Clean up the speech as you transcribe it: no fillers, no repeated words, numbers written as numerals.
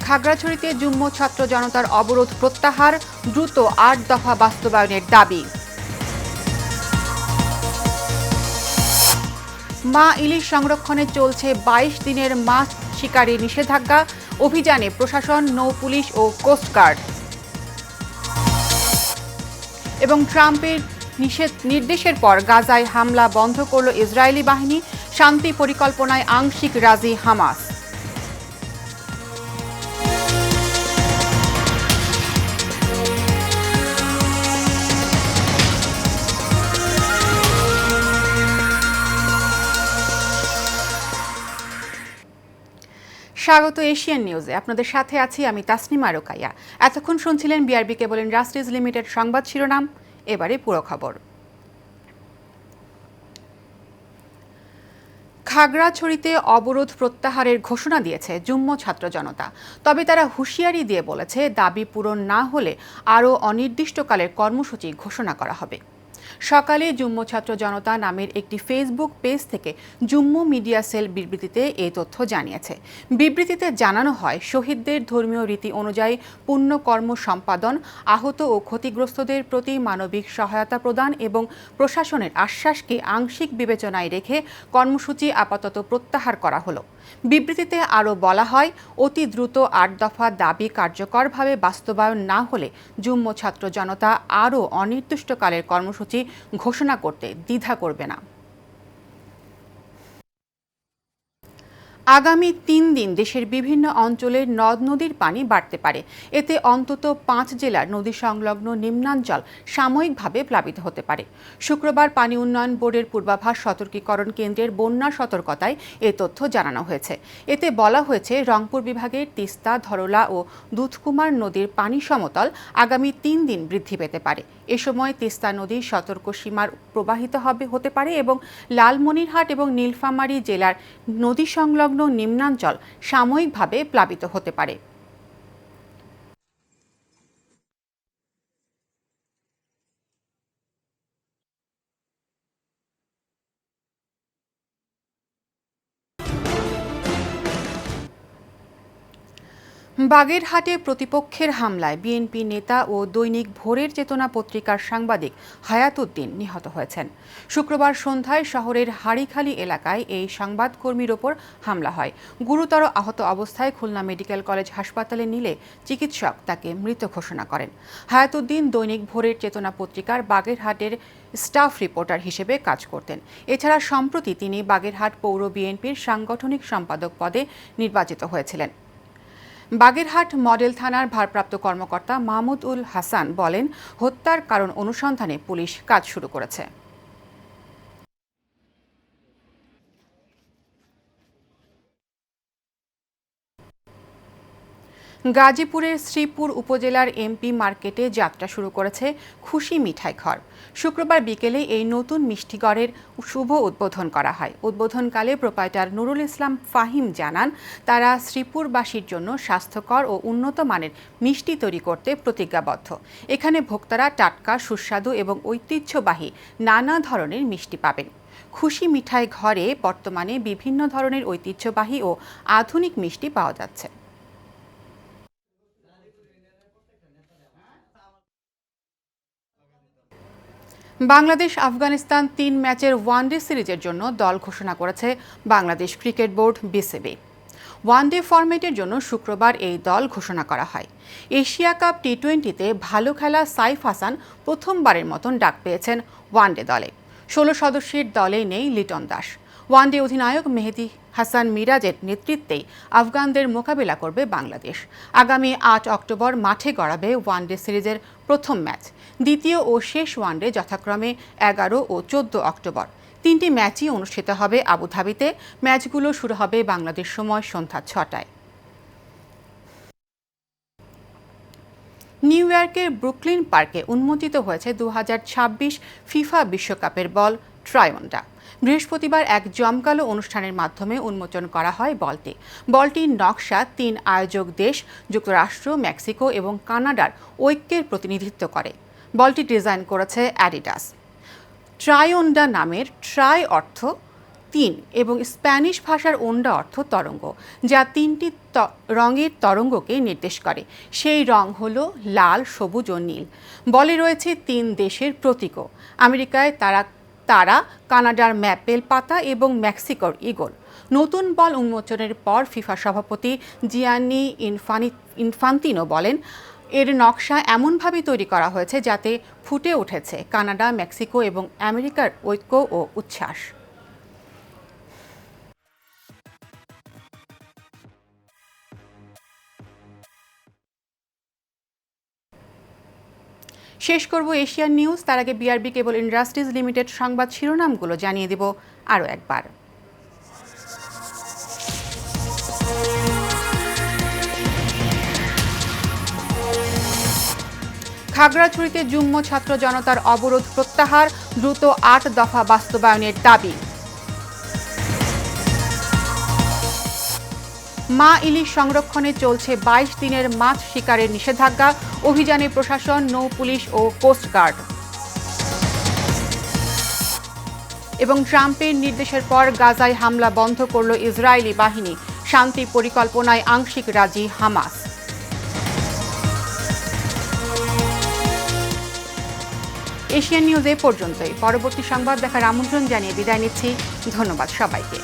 খাগড়াছড়িতে যুগ্ম ছাত্র জনতার অবরোধ প্রত্যাহার, দ্রুত ৮ দফা বাস্তবায়নের দাবি। মা ইলিশ সংরক্ষণে চলছে ২২ দিনের মাছ শিকারে নিষেধাজ্ঞা, অভিযানে প্রশাসন, নৌপুলিশ ও কোস্টগার্ড। এবং ট্রাম্পের নির্দেশের পর গাজায় হামলা বন্ধ করল ইসরায়েলি বাহিনী, শান্তি পরিকল্পনায় আংশিক রাজি হামাস। স্বাগত এশিয়ান নিউজে, আপনাদের সাথে আছি আমি তাসনিমা রোকাইয়া। এতক্ষণ শুনছিলেন বিআরবি কেবল ইন্ডাস্ট্রিজ লিমিটেড সংবাদ শিরোনাম। এবারে পুরো খবর। খাগড়াছড়িতে অবরোধ প্রত্যাহারের ঘোষণা দিয়েছে যুগ্ম ছাত্র জনতা। তবে তারা হুঁশিয়ারি দিয়ে বলেছে, দাবি পূরণ না হলে আরও অনির্দিষ্টকালের কর্মসূচি ঘোষণা করা হবে। সকালে যুগ্ম ছাত্র জনতা নামের একটি ফেসবুক পেজ থেকে যুগ্ম মিডিয়া সেল বিবৃতিতে এই তথ্য জানিয়েছে। বিবৃতিতে জানানো হয়, শহীদদের ধর্মীয় রীতি অনুযায়ী পুণ্য কর্ম সম্পাদন, আহত ও ক্ষতিগ্রস্তদের প্রতি মানবিক সহায়তা প্রদান এবং প্রশাসনের আশ্বাসকে আংশিক বিবেচনায় রেখে কর্মসূচি আপাতত প্রত্যাহার করা হলো। বিবৃতিতে আরও বলা হয়, অতি দ্রুত ৮ দফা দাবি কার্যকরভাবে বাস্তবায়ন না হলে যুগ্ম ছাত্র জনতা আরও অনির্দিষ্টকালের কর্মসূচি ঘোষণা করতে দ্বিধা করবে না। আগামী ৩ দিন দেশের বিভিন্ন অঞ্চলের নদ নদীর পানি বাড়তে পারে। এতে অন্তত ৫ জেলার নদী সংলগ্ন নিম্নাঞ্চল সাময়িকভাবে প্লাবিত হতে পারে। শুক্রবার পানি উন্নয়ন বোর্ডের পূর্বাভাস সতর্কীকরণ কেন্দ্রের বন্যা সতর্কতায় এ তথ্য জানানো হয়েছে। এতে বলা হয়েছে, রংপুর বিভাগের তিস্তা, ধরলা ও দুধকুমার নদীর পানি সমতল আগামী ৩ দিন বৃদ্ধি পেতে পারে। এ সময় তিস্তা নদী সতর্ক সীমার প্রবাহিত হতে পারে এবং লালমনিরহাট এবং নীলফামারী জেলার নদী সংলগ্ন নিম্নাঞ্চল সাময়িকভাবে প্লাবিত হতে পারে। বাগেরহাটে প্রতিপক্ষের হামলায় বিএনপি নেতা ও দৈনিক ভোরের চেতনা পত্রিকার সাংবাদিক হায়াতুদ্দিন নিহত হয়েছেন। শুক্রবার সন্ধ্যায় শহরের হাড়িখালি এলাকায় এই সংবাদকর্মীর ওপর হামলা হয়। গুরুতর আহত অবস্থায় খুলনা মেডিকেল কলেজ হাসপাতালে নিলে চিকিৎসক তাকে মৃত ঘোষণা করেন। হায়াতুদ্দিন দৈনিক ভোরের চেতনা পত্রিকার বাগেরহাটের স্টাফ রিপোর্টার হিসেবে কাজ করতেন। এছাড়া সম্প্রতি তিনি বাগেরহাট পৌর বিএনপির সাংগঠনিক সম্পাদক পদে নির্বাচিত হয়েছিলেন। বাগেরহাট মডেল থানার ভারপ্রাপ্ত কর্মকর্তা মাহমুদ উল হাসান বলেন, হত্যার কারণ অনুসন্ধানে পুলিশ কাজ শুরু করেছে। গাজীপুরের শ্রীপুর উপজেলার এমপি মার্কেটে যাত্রা শুরু করেছে খুশি মিঠাই ঘর। শুক্রবার বিকেলে এই নতুন মিষ্টিঘরের শুভ উদ্বোধন করা হয়। উদ্বোধনকালে প্রোপাইটার নুরুল ইসলাম ফাহিম জানান, তারা শ্রীপুরবাসীর জন্য স্বাস্থ্যকর ও উন্নত মানের মিষ্টি তৈরি করতে প্রতিজ্ঞাবদ্ধ। এখানে ভোক্তারা টাটকা, সুস্বাদু এবং ঐতিহ্যবাহী নানা ধরনের মিষ্টি পাবেন। খুশি মিঠাই ঘরে বর্তমানে বিভিন্ন ধরনের ঐতিহ্যবাহী ও আধুনিক মিষ্টি পাওয়া যাচ্ছে। বাংলাদেশ আফগানিস্তান ৩ ম্যাচের ওয়ানডে সিরিজের জন্য দল ঘোষণা করেছে Bangladesh cricket board BCB. One day ফরম্যাটের জন্য শুক্রবার এই দল ঘোষণা করা হয়। এশিয়া কাপ টি-20তে ভালো খেলা সাইফ হাসান প্রথমবারের মতন ডাক পেয়েছেন ওয়ানডে দলে। ১৬ সদস্যের দলে নেই লিটন দাস। ওয়ানডে অধিনায়ক মেহেদী হাসান মিরাজের নেতৃত্বেই আফগানদের মোকাবিলা করবে বাংলাদেশ। আগামী ৮ অক্টোবর মাঠে গড়াবে ওয়ানডে সিরিজের প্রথম ম্যাচ। দ্বিতীয় ও শেষ ওয়ানডে যথাক্রমে ১১ ও ১৪ অক্টোবর। ৩টি ম্যাচই অনুষ্ঠিত হবে আবুধাবিতে। ম্যাচগুলো শুরু হবে বাংলাদেশ সময় সন্ধ্যা ৬টায়। নিউ ইয়র্কের ব্রুকলিন পার্কে উন্মোচিত হয়েছে ২০২৬ ফিফা বিশ্বকাপের বল ট্রায়ন্ডা। বৃহস্পতিবার এক জমকালো অনুষ্ঠানের মাধ্যমে উন্মোচন করা হয় বলটি। বলটির নকশা ৩ আয়োজক দেশ যুক্তরাষ্ট্র, মেক্সিকো এবং কানাডার ঐক্যের প্রতিনিধিত্ব করে। বলটি ডিজাইন করেছে অ্যাডিডাস। ট্রায়ন্ডা নামের ট্রাই অর্থ তিন এবং স্প্যানিশ ভাষার ওন্ডা অর্থ তরঙ্গ, যা তিনটি রঙের তরঙ্গকে নির্দেশ করে। সেই রং হলো লাল, সবুজ ও নীল। বলে রয়েছে তিন দেশের প্রতীকও। আমেরিকায় তারা, কানাডার ম্যাপেল পাতা এবং মেক্সিকোর ঈগল। নতুন বল উন্মোচনের পর ফিফা সভাপতি জিয়ান্নি ইনফান্তিনো বলেন, এর নকশা এমনভাবে তৈরি করা হয়েছে যাতে ফুটে উঠেছে কানাডা, মেক্সিকো এবং আমেরিকার ঐক্য ও উচ্ছ্বাস। শেষ করব এশিয়ান নিউজ। তার আগে বিআরবি কেবল ইন্ডাস্ট্রিজ লিমিটেড সংবাদ শিরোনামগুলো জানিয়ে দেব আরও একবার। খাগড়াছড়িতে যুগ্ম ছাত্র জনতার অবরোধ প্রত্যাহার, দ্রুত ৮ দফা বাস্তবায়নের দাবি। মা ইলিশ সংরক্ষণে চলছে ২২ দিনের মাছ শিকারের নিষেধাজ্ঞা, অভিযানে প্রশাসন, নৌ পুলিশ ও কোস্টগার্ড। এবং ট্রাম্পের নির্দেশের পর গাজায় হামলা বন্ধ করল ইসরায়েলি বাহিনী, শান্তি পরিকল্পনায় আংশিক রাজি হামাস। এশিয়ান নিউজ এ পর্যন্তই। পরবর্তী সংবাদ দেখার আমন্ত্রণ জানিয়ে বিদায় নিচ্ছি। ধন্যবাদ সবাইকে।